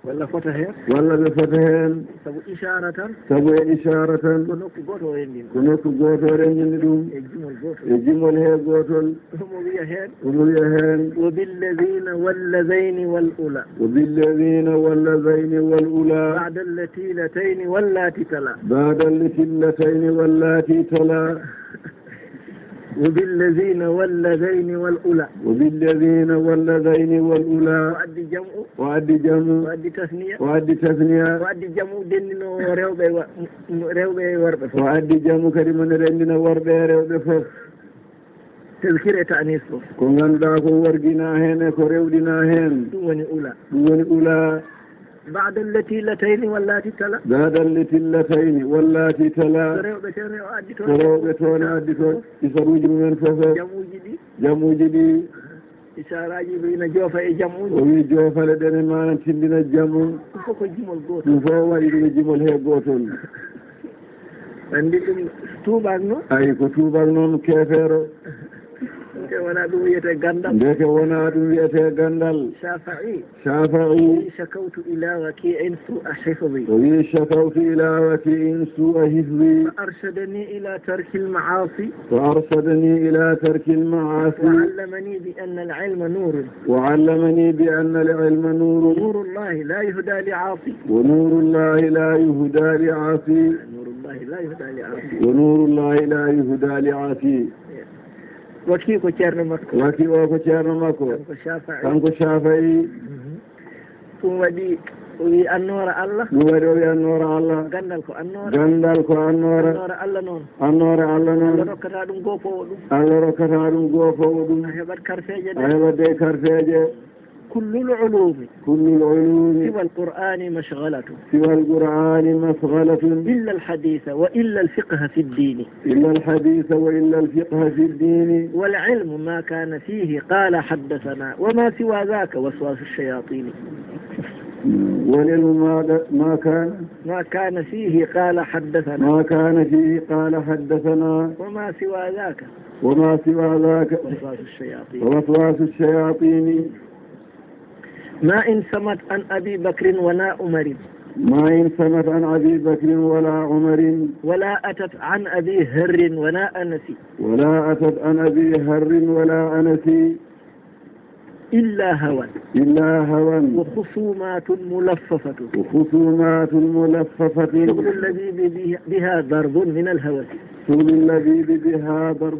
ولا فتح هين ولا بفتحين سبو إشارة سبو إشارة كنوك غوتو رندين كنوك غوتو رندين دوم الجمل غوتو الجمل هي غوتو أموية هين وبالذين والذين والأولى وبالذين والذين والأولى بعد اللتين واللاتي تلا بعد اللتين واللاتي تلا وبالذين والذين والأولى وبالذين والذين والأولى وأدي جمع وأدي جمع وأدي تثنية وأدي تثنية وأدي جمع ديننا رewɓe worɓe fof وأدي جمع كريم رندنا worɓe rewɓe fof tezkire ta'nis fof ko ganduɗa ko worgina hen e ko rewɗina hen ɗum woni ula ɗum woni ula بعد اللتين واللاتي تلا بعد اللتين واللاتي تلا rewɓe tene o addi toon rewɓe toon addi toon isaruji mumen fof jamuji ɗi isaraji ina joofa e jamuji o wi joofale ɗene mana tindina jamu ɗum fof ko jimol goto ɗum fof waɗi ɗum jimol he gotol andi ɗum tuubak noon ayi ko tuubak noon kefeero nde wona ɗum wiyete gandal ndeke wona ɗum wiyete gandal shafa'i shakawtu ila waki'in su'a hifzi o wi shakawtu ila waki'in su'a hifzi فأرشدني إلى ترك المعاصي وأرشدني إلى ترك المعاصي وعلمني بأن العلم نور وعلمني بأن العلم نور نور الله لا يهدى لعاصي ونور الله لا يهدى لعاصي نور الله لا يهدى لعاصي ونور الله لا يهدى لعاصي وكي ko ceerno makko waki o ko ceerno makko kanko Shafi'i ɗum waɗi o wi annoora Allah ɗum waɗi o wi annoora Allah gandal ko annoora annoora Allah noon annoora Allah noon Allah rokkata ɗum goofowo ɗum Allah rokkata ɗum goofowo ɗum a heɓat karfeje a heɓat de karfeje كل العلوم سوى القرآن مشغلة إلا الحديث وإلا الفقه في الدين والعلم ما كان فيه قال حدثنا وما سوى ذاك وسواس الشياطين والعلم ما كان فيه قال حدثنا وما سوى ذاك وسواس الشياطين ما إن سمت عن أبي بكر ولا عمر ولا أتت عن أبي هر ولا أنس إلا هوى وخصومات ملففة شغل الذي بها ضرب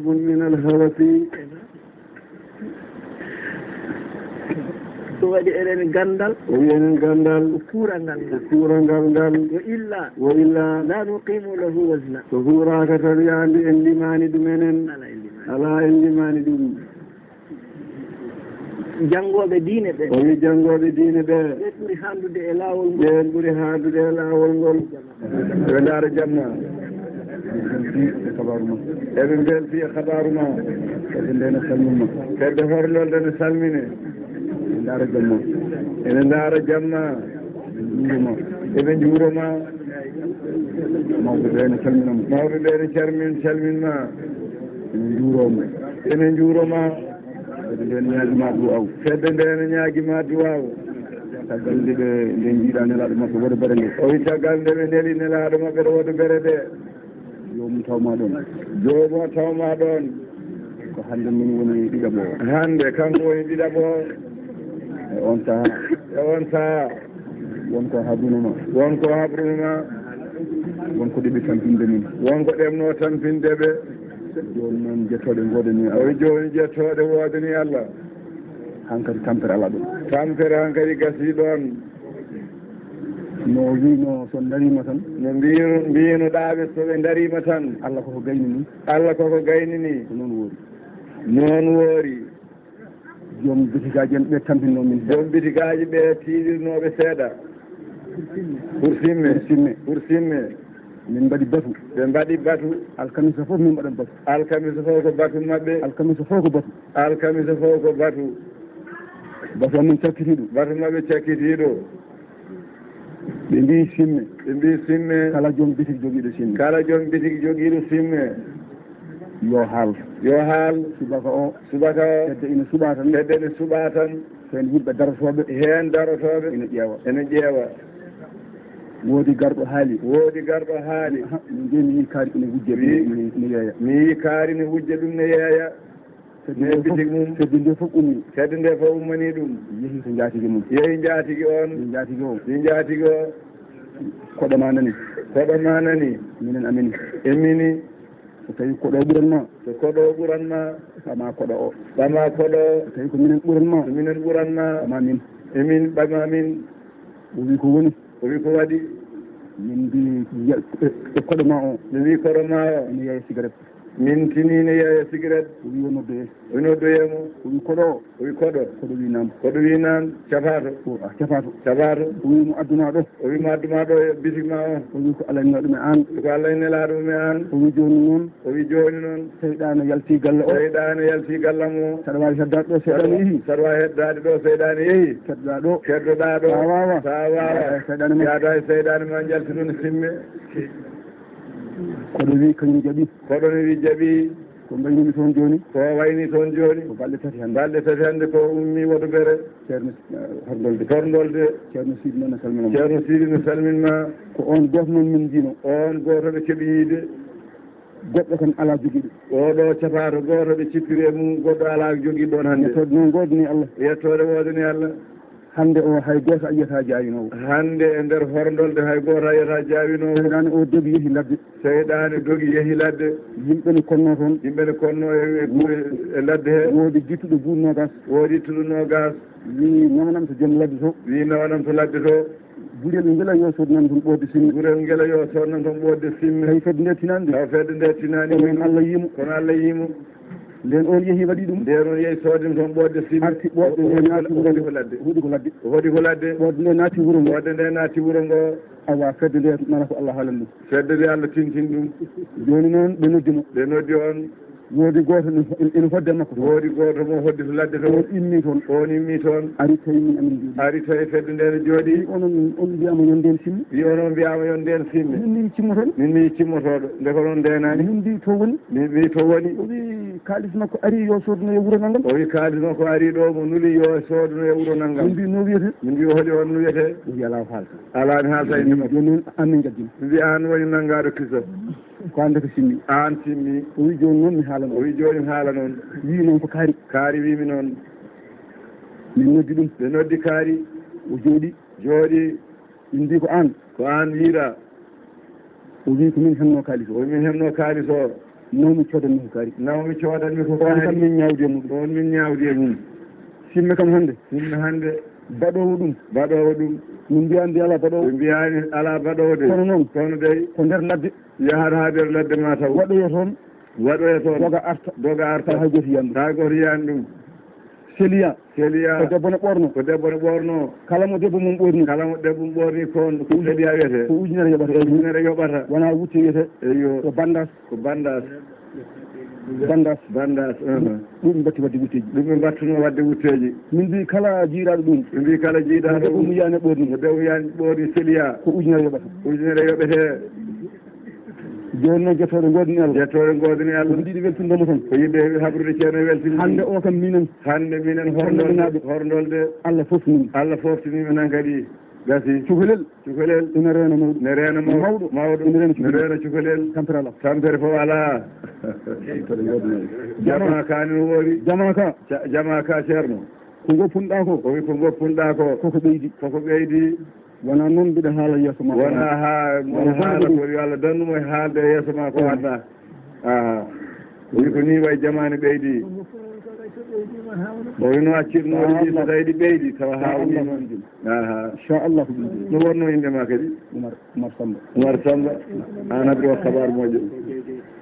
من الهوس waɗi enen gandal kuurangal ngal wa illa la nuqimu lahu wasna so huraka tan yandi en limani ɗumenen ala en limani ɗum janngoɓe diine ɓe o wi janngoɓe diine ɓe ɓuri handude e laawol ngol ɓen ɓuri handude e laawol ngol ɓe ndaara jamma eɓe belti e habaru ma kedde horlolde ne salmine ene ndaara jamma eɓe juuroma mawɓe ɓe ne calminma ene juuroma fedde nde ne ñaagima duwaw caggal nde ɓe nde jiiɗa nelaɗo maɓɓe woɗo bere nde o wi caggal nde ɓe neli nelaɗo maɓɓe ɗo woɗo bere de jomum tawma ɗon ko hande min woni ɗiɗaɓo hande kanko woni ɗiɗaɓo e on saha wonko habrunuma wonko ɗeɓe tampinde min wonko ɗemno tampinde ɓe joni noon jettoɗe godani o joni jettoɗe wodani Allah hankkadi tampere ala ɗum tampere hankkadi gasi ɗon no wino so darima tan no mbinoɗaɓe soɓe darima tan Allah koko gayni ni ko noon woori joom bitigaji en ɓe tampinno min joom bitigaji ɓe tiiɗirnoɓe seeɗa pour simme min mbaɗi batu alkamisa fof min mbaɗat batu alkamisa fof ko batu maɓɓe batu amin cakkitiɗo batu maɓɓe cakkitiɗo ɓe mbi simme kala joom bitig joguiɗo simme yo haal subaka o tedde ene suuɓa tan hen yimɓe darotoɓe hen darotoɓe ene ƴeewa woodi garɗo haali min de mi yi kaari ene wujja ne yeeya mi yi kaari ne wujja ɗum ne yeeya ne bitig mum tedde nde fof ummani ɗum yeehi to jaatigui mum yeehi jaatigui on ɗi jaatigui o koɗo ma nani minen amini emmini so tawi koɗo ɓuranma ɓama koɗo o so tawi ko minen ɓuranma ɓama min emin ɓama min o wi ko waɗi min mbi e koɗo ma o mi wi koɗo ma o ene yeeya cigarette min tini ne yeeya cigarette o wi o noddoyemo o wi koɗo koɗo wi nam cafato o wi mo adduna ɗo e bitig ma o wi ko Allah nelaɗum e an o wi joni noon seyɗane yalti gallam o saɗa wawi heddade ɗo seyɗane yeehi keddoɗa ɗo sa wawa yaada e seyɗane ma jalti ɗum simme koɗo wi kañum jaɓi ko mbaynimi toon joni ko balɗe tati hannde ko ummi woto bere ceerno horgolde ceerno Sidi noon ne salminma ko on goto noon min jino on goto ɓe keeɓi yiide goɗɗo tan ala joguiɗo oɗo capato goto ɓe cippiri e mum goɗɗo ala joguiɗo ɗon hannde yettode noon wodani Allah hande o hay goto a yiyata jaawinowo hande e nder horndolde hay goto a yiyata jaawinowo seyɗane o dogi yeehi ladde yimɓe ne konno e ladde he woodi jittuɗo buuɗ nogas wi nawanam to joom ladde to gurel ngela yo sodnan toon ɓodde simme tawi fedde nde tinani kono Allah yimo nden on yeehi waɗi ɗum sodima toon ɓodde simme arti ɓoɗɗe nde naati hoɗi ko ladde ɓodde nde naati wuuro ngo awa fedde nde nana ko Allah haalan ɗum fedde nde Allah tintin ɗum joni noon ɓe noddi on woodi goto ene hodde makko woodi goto mo hoddi to ladde to on immi toon ari tawi min amin jooɗi ari tawi fedde nde ne jooɗi on mbiyama yon nden simmi min mi cimmotoɗo nde ko noon ndenani min mbi to woni o wi kalis makko ari yo sodno e wuuro naggam o wi kalis makko ari ɗo mo nuli yo sodno e wuuro naggam min mbi no wiyete min mbi holi on no wiyete o wi ala haalta ala mi haalta e ndema joni noon an min jaggima mbi an woni naggaɗo Christophe ko hande ko simmi an simmi o wi joni noon mi haala noon wi noon ko kaari wimi noon min noddi ɗum ɓe noddi kaari o jooɗi min mbi ko an wiira o wi ko min hemno kaalis o nawmi codanmi ko kaari on kam min ñawdi e mum simme kam hande baɗowo ɗum min mbiyani ala baɗowde kono noon ko nder ladde yahata ha nder ladde ma taw waɗoyo toon doga arta hay goto yiyani ɗum Célia ko debbo ne ɓorno kala mo debbo mum ɓorni ko Célia wiyete ko ujunere yoɓata wona wutte wiyete ko bandas ɗum batti wadde wutteji ɗum battuno wadde wutteji min mbi kala jiiɗaɗo ɗum debbo mo yiyani ɓorni Célia ko ujunere yoɓete joni noon jettode godini Allah ko yiɗi weltindemo tan ko yiɗde habrude ceerno weltinde hande o kam minen horndolde Allah foftinimi nan kadi gasi cukalel ina reena mawɗo ina reena cukalel tampere fof ala jama ka ni woori jama ka ceerno ko goppunɗa ko koko ɓeydi wona noon mbiɗa haala yeeso ma wona haala ko yo Allah dannumo e haalde e yeeso ma ko adda wi ko ni way jamani ɓeydi o wino accirnoɗi ɗi so tawi ɗi ɓeydi tawa hawnima inchallah ko ɗum no wonno indema kadi Oumar Samba an addi o kabar moƴƴo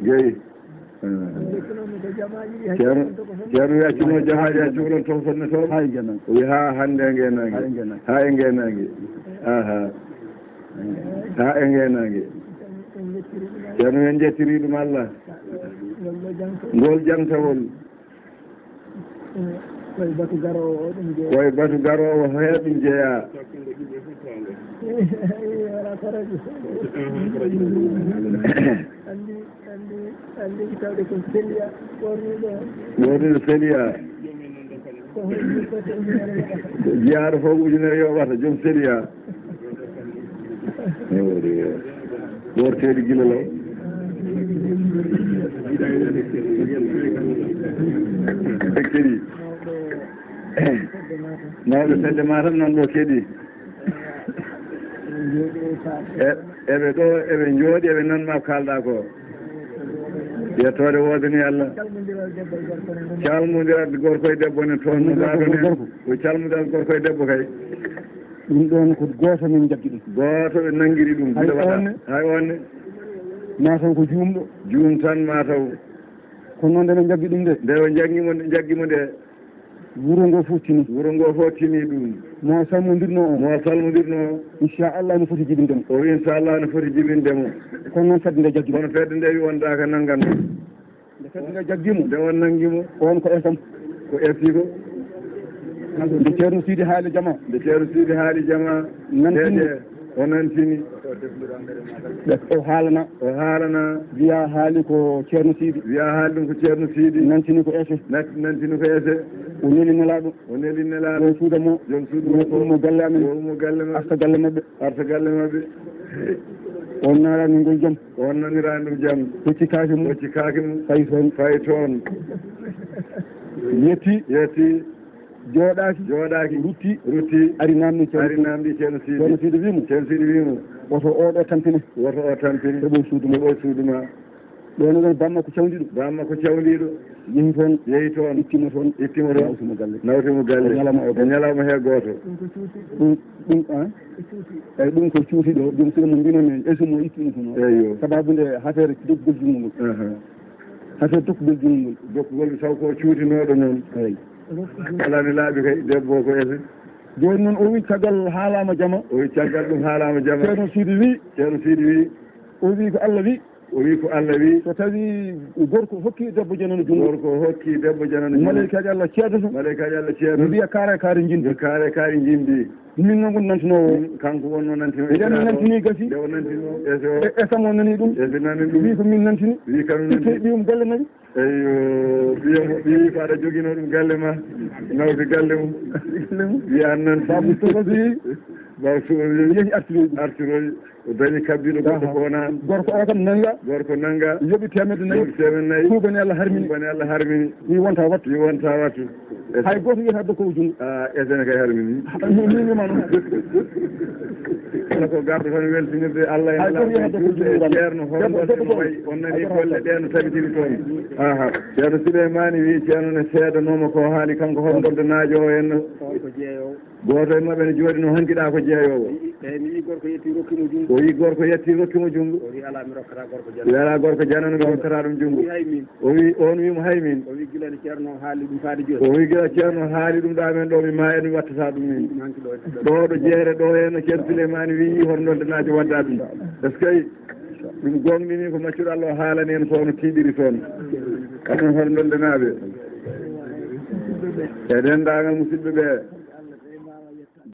jeeyi ceerno wi accirno jamaji a cukalon toftonne toon o wi ha hande e ngenangue ceerno en jettiri ɗum Allah ngol jangtawol koye batu garowo heeɓi jeeya andi tawde ko Célia ɓorniɗo Célia jiyaaɗo fof ujunere yoɓata joom séria worteedi gila law keɗi mawɓe fedde ma tan noon ɗo keeɗi eɓe ɗo eɓe jooɗi eɓe nanma kalɗa ko yettode woodani Allah calmodirat gorko e debbo ne toon no mbaɗon en ko calmodirat gorko e debbo kay ɗum ɗon ko gooto min jaggi ɗum gooto ɓe nanguiri ɗum hay onne mataw ko juumɗo juum tan mataw kono noon nde ɓe jaggi ɗum de nde ɓe jagguimo nde wuro ngo fof tini wuro ngo fof tini ɗum mo salmodirno o inchallah no foti jibindemo o inchallah no foti jibindemo kono noon fedde nde jaggimo kono fedde nde wi wondaka nanganno nde fedde nde jaggimo nde on nanguimo on ko esam ko esi ko nde ceerno Sidi haali jama nantini o nantini o haalana wiya haali ko ceerno Sidi ɗum ko ceerno Sidi nantini ko ese nantini ko ese o neli nelaɗo joom suuda mo ummo galle amen ummo galle ma arta galle mabɓe on narani ngol jaam on nanirani ɗum jaam hoccikaki mum fayi toon yetti jooɗaki rutti ari namdi ceerno Sidi wimo woto oɗo tampine heɓoy suuduma ɗo noon bamma ko cawdiɗo yehi toon ittima toon nawtimo galle e ñalawma he goto eyyi ɗum ko cuuti ɗo ɗum sino mo mbinomi esumo ittini kono eyyo sababude affaire dokkugol jungo ngol dokkugol taw ko cuutinoɗo noon eyyi alani laaɓi kay debbo ko ese joni noon o wi caggal haalama jama ceerno Sidi wi o wi ko Allah wi so tawi gorko hokki debbo janano jungo malaikaji Allah ceedoto mbiya kaare jindi min noon gon nantinowo kanko wonno nantino eɗen nantini gasi esam o nani ɗum wi ko min nantini itte ɓiyum galle nayi eyyo ɓiyi ko aɗa joguino ɗum galle ma nawde galle mum wiya nan babu sokosi yehi artiroji o dañi kabbiɗo goɗɗo kona gorko o kam nanga yoɓi temedde nayyi tubani Allah harmini wi wonta wattu hay goto wiyata dokkowo jungo esene kay harmini mimima noon ko garɗo tan weltinirde Allah ceerno hoɗomo wayi on nani golle ɗe no tabitiri toon ceerno Souleymane wi ceerno ne seedanoma ko haali kanko hombolde naajo o henno goto e mabɓe ne jooɗi no hankiɗa ko jeeyowo o wi gorko yetti rokkimo jungo o wi ala gorko janano mi hokkata ɗum jungo o wi on wimo haymin o wi gila ceerno haali ɗum ɗo amen ɗo mi ma en mi wattata ɗum min ɗo jeere ɗo henno ceerno Souleymane wi horndolde naajo wadda ɗum est ce que ɗum gonɗini ko maccuɗo Allah o haalani en ko no tiiɗiri toon kaɗum horndolde naaɓe e dendagal musidɓe ɓe